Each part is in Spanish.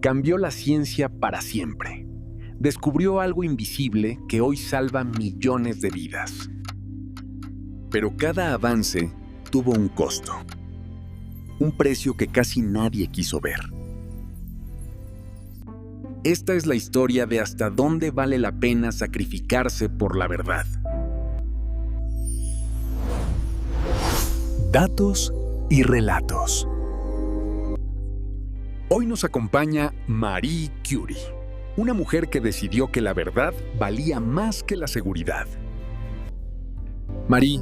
Cambió la ciencia para siempre. Descubrió algo invisible que hoy salva millones de vidas. Pero cada avance tuvo un costo. Un precio que casi nadie quiso ver. Esta es la historia de hasta dónde vale la pena sacrificarse por la verdad. Datos y relatos. Hoy nos acompaña Marie Curie, una mujer que decidió que la verdad valía más que la seguridad. Marie,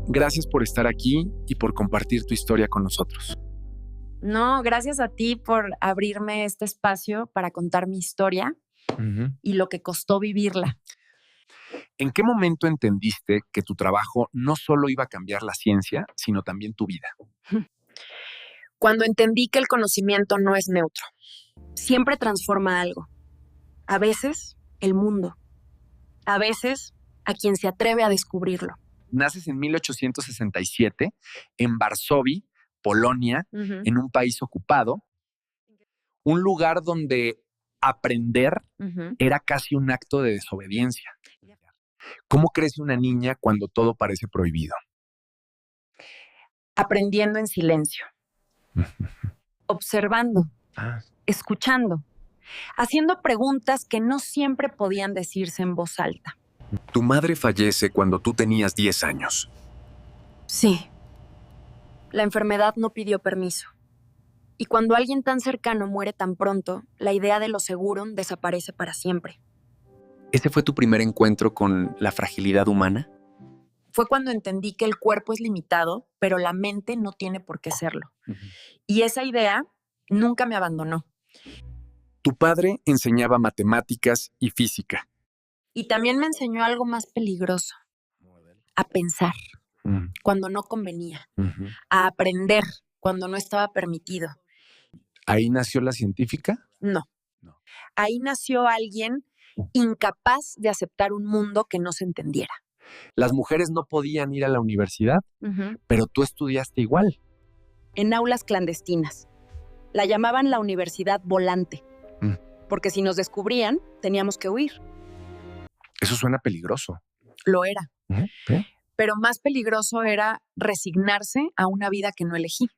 gracias por estar aquí y por compartir tu historia con nosotros. No, gracias a ti por abrirme este espacio para contar mi historia y lo que costó vivirla. ¿En qué momento entendiste que tu trabajo no solo iba a cambiar la ciencia, sino también tu vida? Cuando entendí que el conocimiento no es neutro, siempre transforma algo. A veces, el mundo. A veces, a quien se atreve a descubrirlo. Naces en 1867 en Varsovia, Polonia, en un país ocupado, un lugar donde aprender era casi un acto de desobediencia. ¿Cómo crece una niña cuando todo parece prohibido? Aprendiendo en silencio. Observando. Escuchando. Haciendo preguntas que no siempre podían decirse en voz alta. Tu madre fallece cuando tú tenías 10 años. Sí. La enfermedad no pidió permiso. Y cuando alguien tan cercano muere tan pronto, la idea de lo seguro desaparece para siempre. ¿Ese fue tu primer encuentro con la fragilidad humana? Fue cuando entendí que el cuerpo es limitado, pero la mente no tiene por qué serlo. Y esa idea nunca me abandonó. Tu padre enseñaba matemáticas y física. Y también me enseñó algo más peligroso. A pensar cuando no convenía. A aprender cuando no estaba permitido. ¿Ahí nació la científica? No. Ahí nació alguien incapaz de aceptar un mundo que no se entendiera. Las mujeres no podían ir a la universidad, pero tú estudiaste igual. En aulas clandestinas. La llamaban la universidad volante. Porque si nos descubrían, teníamos que huir. Eso suena peligroso. Lo era. Pero más peligroso era resignarse a una vida que no elegí.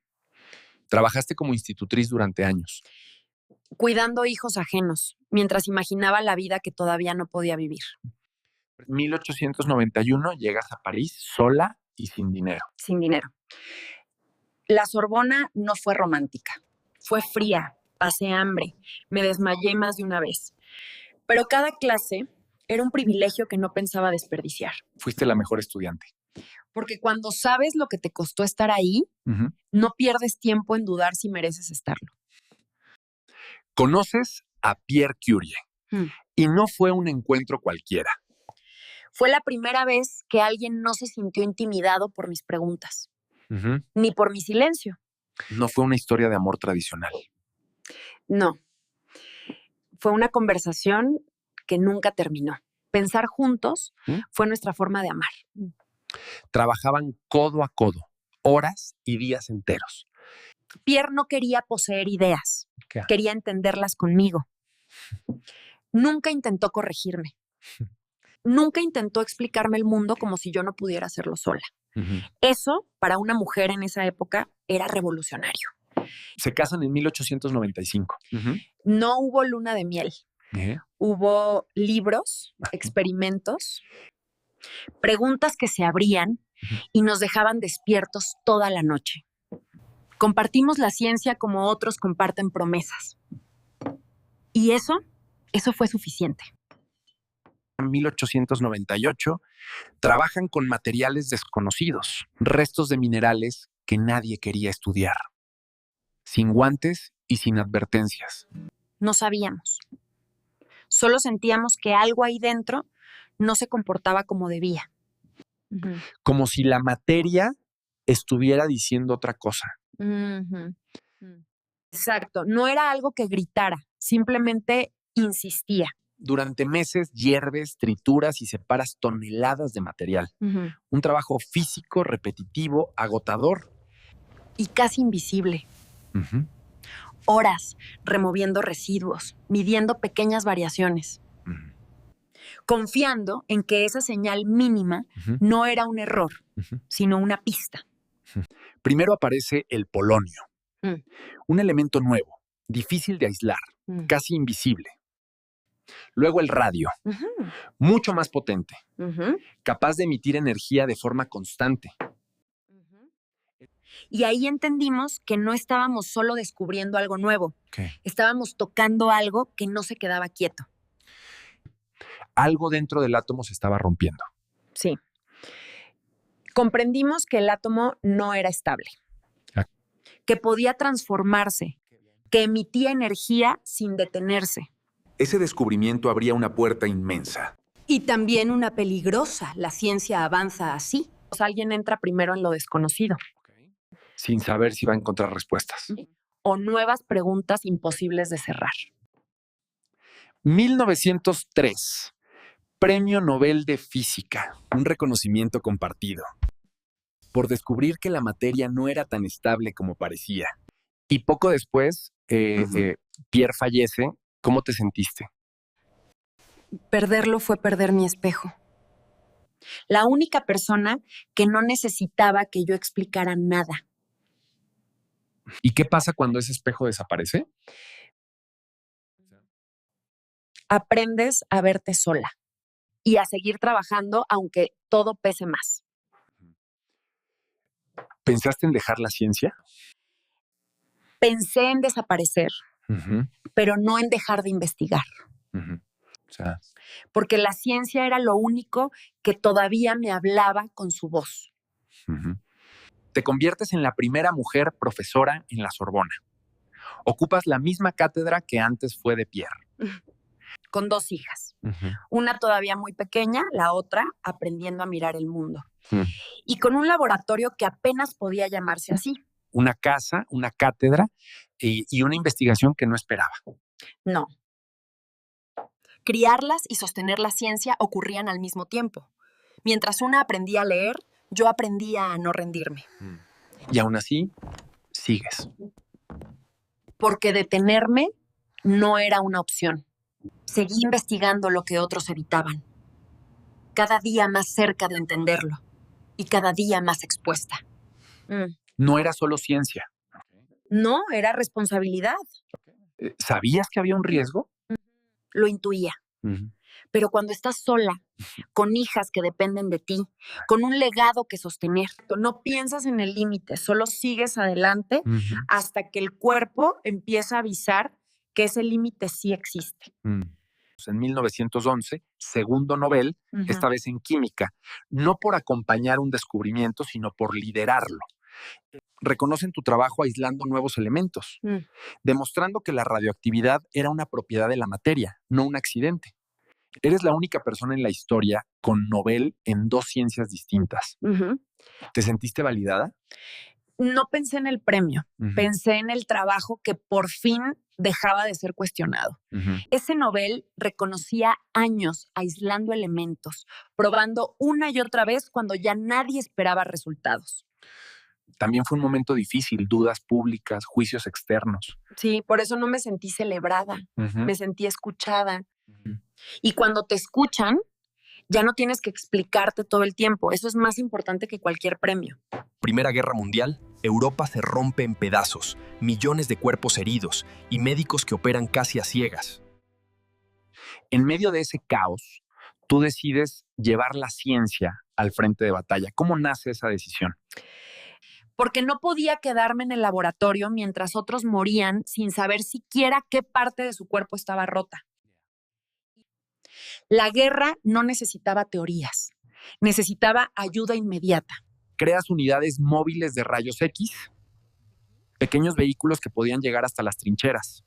Trabajaste como institutriz durante años. Cuidando hijos ajenos, mientras imaginaba la vida que todavía no podía vivir. En 1891 llegas a París sola y sin dinero. Sin dinero. La Sorbona no fue romántica. Fue fría, pasé hambre, me desmayé más de una vez. Pero cada clase era un privilegio que no pensaba desperdiciar. Fuiste la mejor estudiante. Porque cuando sabes lo que te costó estar ahí, no pierdes tiempo en dudar si mereces estarlo. Conoces a Pierre Curie y no fue un encuentro cualquiera. Fue la primera vez que alguien no se sintió intimidado por mis preguntas, ni por mi silencio. No fue una historia de amor tradicional. No. Fue una conversación que nunca terminó. Pensar juntos fue nuestra forma de amar. Trabajaban codo a codo, horas y días enteros. Pierre no quería poseer ideas. Quería entenderlas conmigo. Nunca intentó corregirme. Nunca intentó explicarme el mundo como si yo no pudiera hacerlo sola. Eso, para una mujer en esa época, era revolucionario. Se casan en 1895. No hubo luna de miel. Hubo libros, experimentos, preguntas que se abrían y nos dejaban despiertos toda la noche. Compartimos la ciencia como otros comparten promesas. Y eso fue suficiente. En 1898 trabajan con materiales desconocidos, restos de minerales que nadie quería estudiar. Sin guantes y sin advertencias. No sabíamos. Solo sentíamos que algo ahí dentro no se comportaba como debía. Como si la materia estuviera diciendo otra cosa. Exacto. No era algo que gritara, simplemente insistía. Durante meses hierves, trituras y separas toneladas de material. Un trabajo físico, repetitivo, agotador. Y casi invisible. horas removiendo residuos, midiendo pequeñas variaciones, confiando en que esa señal mínima no era un error, sino una pista. Primero aparece el polonio, un elemento nuevo, difícil de aislar, casi invisible. Luego el radio, mucho más potente, capaz de emitir energía de forma constante. Y ahí entendimos que no estábamos solo descubriendo algo nuevo. Estábamos tocando algo que no se quedaba quieto. Algo dentro del átomo se estaba rompiendo. Sí. Comprendimos que el átomo no era estable, que podía transformarse, que emitía energía sin detenerse. Ese descubrimiento abría una puerta inmensa. Y también una peligrosa. La ciencia avanza así. Alguien entra primero en lo desconocido. Sin saber si va a encontrar respuestas. O nuevas preguntas imposibles de cerrar. 1903. Premio Nobel de Física. Un reconocimiento compartido. Por descubrir que la materia no era tan estable como parecía. Y poco después, Pierre fallece. ¿Cómo te sentiste? Perderlo fue perder mi espejo. La única persona que no necesitaba que yo explicara nada. ¿Y qué pasa cuando ese espejo desaparece? Aprendes a verte sola y a seguir trabajando aunque todo pese más. ¿Pensaste en dejar la ciencia? Pensé en desaparecer, pero no en dejar de investigar. O sea, porque la ciencia era lo único que todavía me hablaba con su voz. Te conviertes en la primera mujer profesora en la Sorbona. Ocupas la misma cátedra que antes fue de Pierre. Con 2 hijas. Una todavía muy pequeña, la otra aprendiendo a mirar el mundo. Y con un laboratorio que apenas podía llamarse así. Una casa, una cátedra y una investigación que no esperaba. No. Criarlas y sostener la ciencia ocurrían al mismo tiempo. Mientras una aprendía a leer, yo aprendía a no rendirme. Y aún así, sigues. Porque detenerme no era una opción. Seguí investigando lo que otros evitaban. Cada día más cerca de entenderlo. Y cada día más expuesta. No era solo ciencia. No, era responsabilidad. ¿Sabías que había un riesgo? Lo intuía. Pero cuando estás sola, con hijas que dependen de ti, con un legado que sostener, no piensas en el límite, solo sigues adelante hasta que el cuerpo empieza a avisar que ese límite sí existe. En 1911, segundo Nobel, esta vez en química, no por acompañar un descubrimiento, sino por liderarlo. Reconocen tu trabajo aislando nuevos elementos, demostrando que la radioactividad era una propiedad de la materia, no un accidente. Eres la única persona en la historia con Nobel en 2 ciencias distintas. ¿Te sentiste validada? No pensé en el premio, pensé en el trabajo que por fin dejaba de ser cuestionado. Ese Nobel reconocía años aislando elementos, probando una y otra vez cuando ya nadie esperaba resultados. También fue un momento difícil, dudas públicas, juicios externos. Sí, por eso no me sentí celebrada, me sentí escuchada. Y cuando te escuchan, ya no tienes que explicarte todo el tiempo. Eso es más importante que cualquier premio. Primera Guerra Mundial, Europa se rompe en pedazos, millones de cuerpos heridos y médicos que operan casi a ciegas. En medio de ese caos, tú decides llevar la ciencia al frente de batalla. ¿Cómo nace esa decisión? Porque no podía quedarme en el laboratorio mientras otros morían sin saber siquiera qué parte de su cuerpo estaba rota. La guerra no necesitaba teorías, necesitaba ayuda inmediata. Creas unidades móviles de rayos X, pequeños vehículos que podían llegar hasta las trincheras.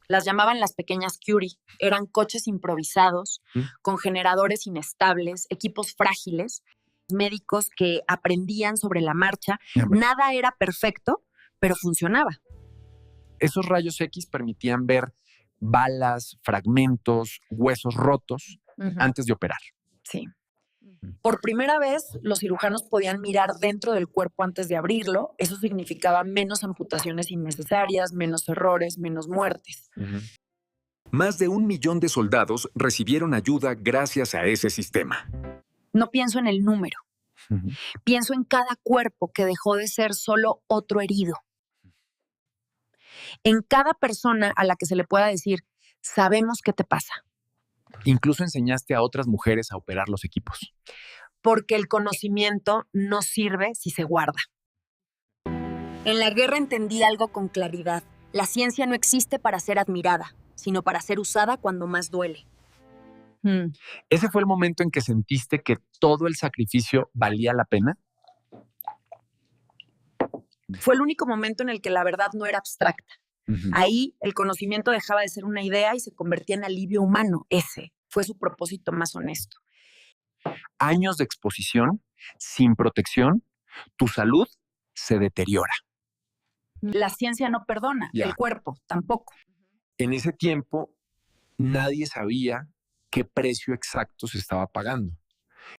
Las llamaban las pequeñas Curie. Eran coches improvisados, con generadores inestables, equipos frágiles, médicos que aprendían sobre la marcha. Nada era perfecto, pero funcionaba. Esos rayos X permitían ver balas, fragmentos, huesos rotos antes de operar. Sí. Por primera vez, los cirujanos podían mirar dentro del cuerpo antes de abrirlo. Eso significaba menos amputaciones innecesarias, menos errores, menos muertes. Más de 1 millón de soldados recibieron ayuda gracias a ese sistema. No pienso en el número. Pienso en cada cuerpo que dejó de ser solo otro herido. En cada persona a la que se le pueda decir, sabemos qué te pasa. Incluso enseñaste a otras mujeres a operar los equipos. Porque el conocimiento no sirve si se guarda. En la guerra entendí algo con claridad. La ciencia no existe para ser admirada, sino para ser usada cuando más duele. ¿Ese fue el momento en que sentiste que todo el sacrificio valía la pena? Fue el único momento en el que la verdad no era abstracta. Ahí el conocimiento dejaba de ser una idea y se convertía en alivio humano. Ese fue su propósito más honesto. Años de exposición, sin protección, tu salud se deteriora. La ciencia no perdona, el cuerpo tampoco. En ese tiempo, nadie sabía qué precio exacto se estaba pagando.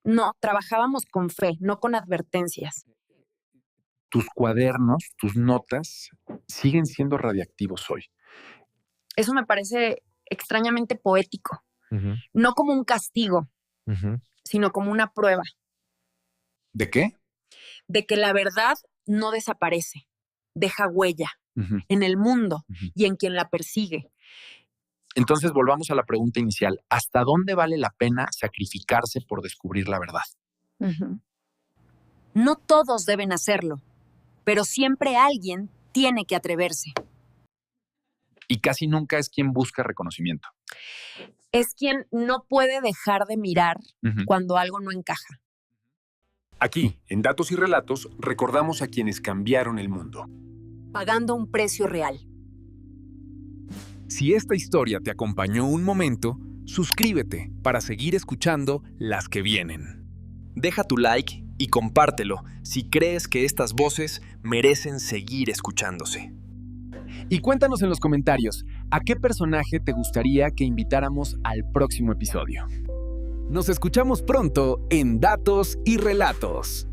No, trabajábamos con fe, no con advertencias. Tus cuadernos, tus notas, siguen siendo radiactivos hoy. Eso me parece extrañamente poético. No como un castigo, sino como una prueba. ¿De qué? De que la verdad no desaparece, deja huella en el mundo y en quien la persigue. Entonces volvamos a la pregunta inicial. ¿Hasta dónde vale la pena sacrificarse por descubrir la verdad? No todos deben hacerlo, pero siempre alguien tiene que atreverse. Y casi nunca es quien busca reconocimiento. Es quien no puede dejar de mirar cuando algo no encaja. Aquí, en Datos y Relatos, recordamos a quienes cambiaron el mundo. Pagando un precio real. Si esta historia te acompañó un momento, suscríbete para seguir escuchando las que vienen. Deja tu like y compártelo si crees que estas voces merecen seguir escuchándose. Y cuéntanos en los comentarios, ¿a qué personaje te gustaría que invitáramos al próximo episodio? Nos escuchamos pronto en Datos y Relatos.